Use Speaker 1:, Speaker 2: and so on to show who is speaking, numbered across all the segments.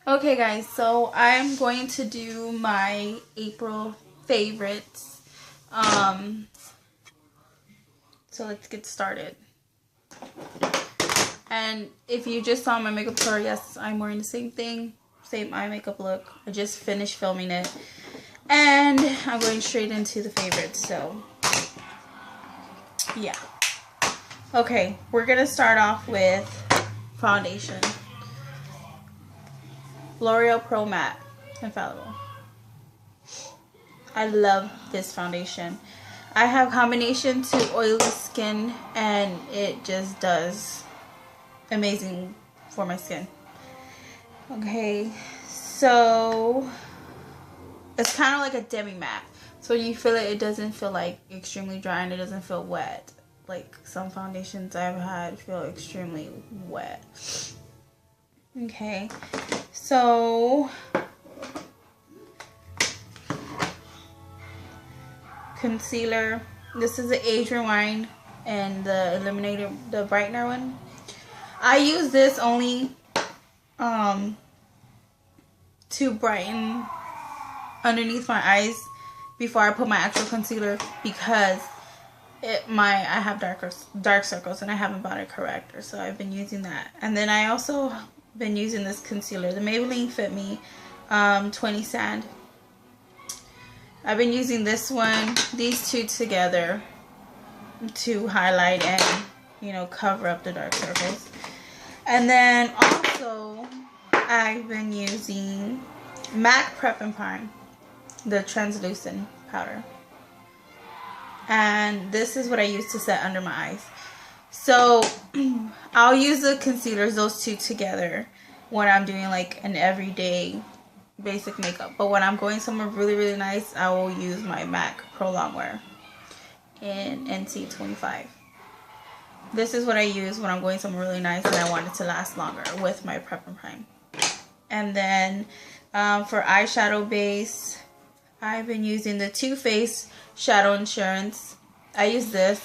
Speaker 1: Okay guys, so I'm going to do my April favorites. So let's get started. And if you just saw my makeup tutorial, yes, I'm wearing the same thing, same eye makeup look. I just finished filming it. And I'm going straight into the favorites, so yeah. Okay, we're gonna start off with foundation. L'Oreal Pro Matte Infallible. I love this foundation. I have combination to oily skin and it just does amazing for my skin. Okay, so it's kind of like a demi matte. So when you feel it, it doesn't feel like extremely dry and it doesn't feel wet. Like some foundations I've had feel extremely wet. Okay, so concealer. This is the Age Rewind and the Illuminator, the brightener one. I use this only to brighten underneath my eyes before I put my actual concealer, because I have dark circles and I haven't bought a corrector, so I've been using that. And then I also been using this concealer, the Maybelline Fit Me 20 Sand. I've been using this one, these two together, to highlight and, you know, cover up the dark circles. And then also I've been using MAC Prep and Prime, the translucent powder. And this is what I use to set under my eyes. So I'll use the concealers, those two together, when I'm doing like an everyday basic makeup. But when I'm going somewhere really, really nice, I will use my MAC Pro Longwear in NC25. This is what I use when I'm going somewhere really nice and I want it to last longer with my Prep and Prime. And then for eyeshadow base, I've been using the Too Faced Shadow Insurance. I use this.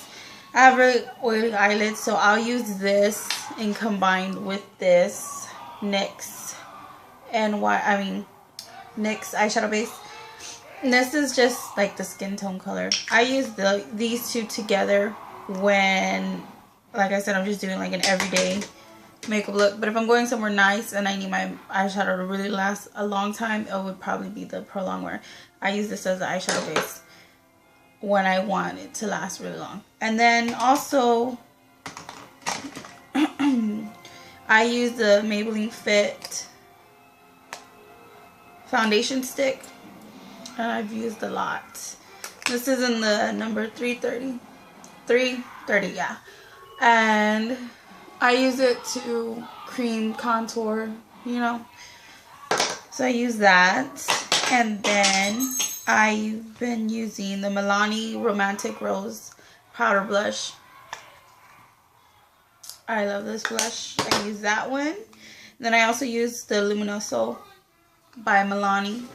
Speaker 1: I have really oily eyelids, so I'll use this and combined with this NYX NYX eyeshadow base. And this is just like the skin tone color. I use these two together when, like I said, I'm just doing like an everyday makeup look. But if I'm going somewhere nice and I need my eyeshadow to really last a long time, it would probably be the Pro Longwear. I use this as the eyeshadow base when I want it to last really long. And then also I use the Maybelline Fit foundation stick, and I've used a lot. This is in the number 330, yeah. And I use it to cream contour, you know. So I use that. And then I've been using the Milani Romantic Rose powder blush. I love this blush. I use that one. Then I also use the Luminoso by Milani.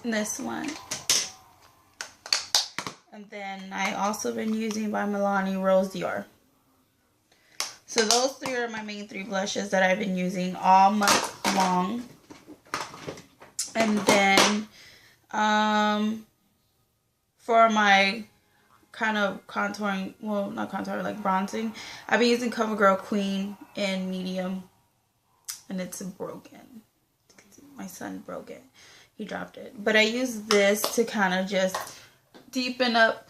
Speaker 1: This one. And then I also been using by Milani Rose Dior. So those three are my main three blushes that I've been using all month long. And then for my kind of contouring, well, not contouring, like bronzing, I've been using CoverGirl Queen in medium, and it's broken. My son broke it. He dropped it. But I use this to kind of just deepen up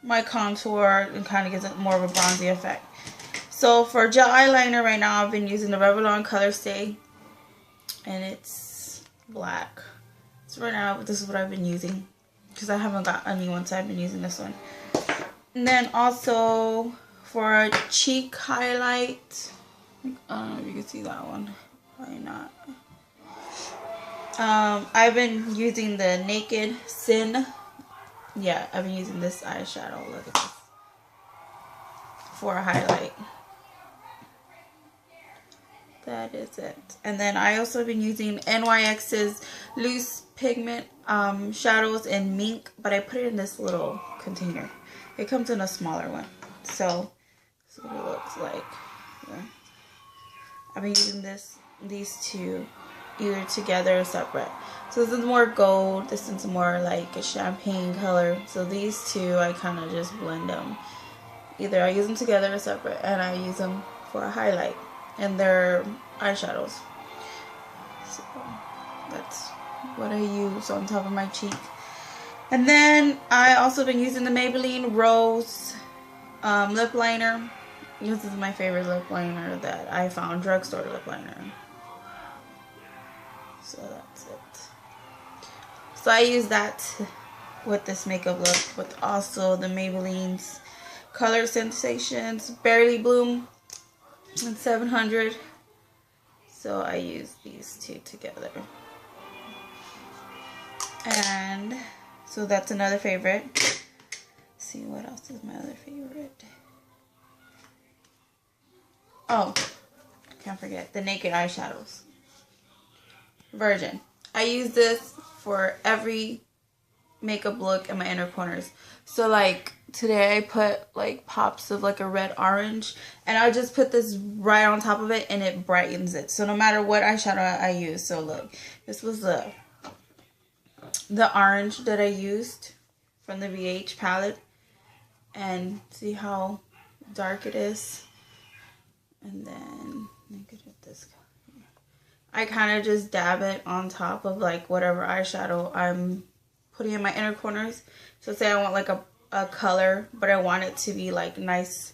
Speaker 1: my contour and kind of gives it more of a bronzy effect. So for gel eyeliner right now, I've been using the Revlon Color Stay, and it's black. So right now, this is what I've been using, because I haven't got a new one, so I've been using this one. And then also for a cheek highlight, I don't know if you can see that one. Probably not. I've been using the Naked Sin. Yeah, I've been using this eyeshadow. Look at this. For a highlight. That is it. And then I also been using NYX's Loose Pigment shadows in Mink, but I put it in this little container. It comes in a smaller one. So this is what it looks like. Yeah. I've been using these two either together or separate. So this is more gold, this is more like a champagne color. So these two, I kind of just blend them. Either I use them together or separate, and I use them for a highlight. And they're eyeshadows. So that's what I use on top of my cheek. And then I also been using the Maybelline Rose lip liner. This is my favorite lip liner that I found, drugstore lip liner. So that's it. So I use that with this makeup look, with also the Maybelline's Color Sensations Barely Bloom and 700. So I use these two together. And so that's another favorite. Let's see, what else is my other favorite? Oh, can't forget the Naked eyeshadows. Virgin. I use this for every makeup look in my inner corners. So like today I put like pops of like a red orange, and I just put this right on top of it and it brightens it. So no matter what eyeshadow I use. So look, this was the orange that I used from the VH palette, and see how dark it is. And then look at this color. I kind of just dab it on top of like whatever eyeshadow I'm putting in my inner corners. So say I want like a color, but I want it to be like nice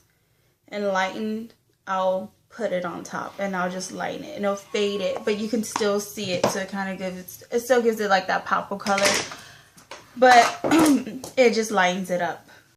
Speaker 1: and lightened, I'll put it on top and I'll just lighten it and it'll fade it, but you can still see it, so it kind of gives it still gives it like that pop of color, but it just lightens it up.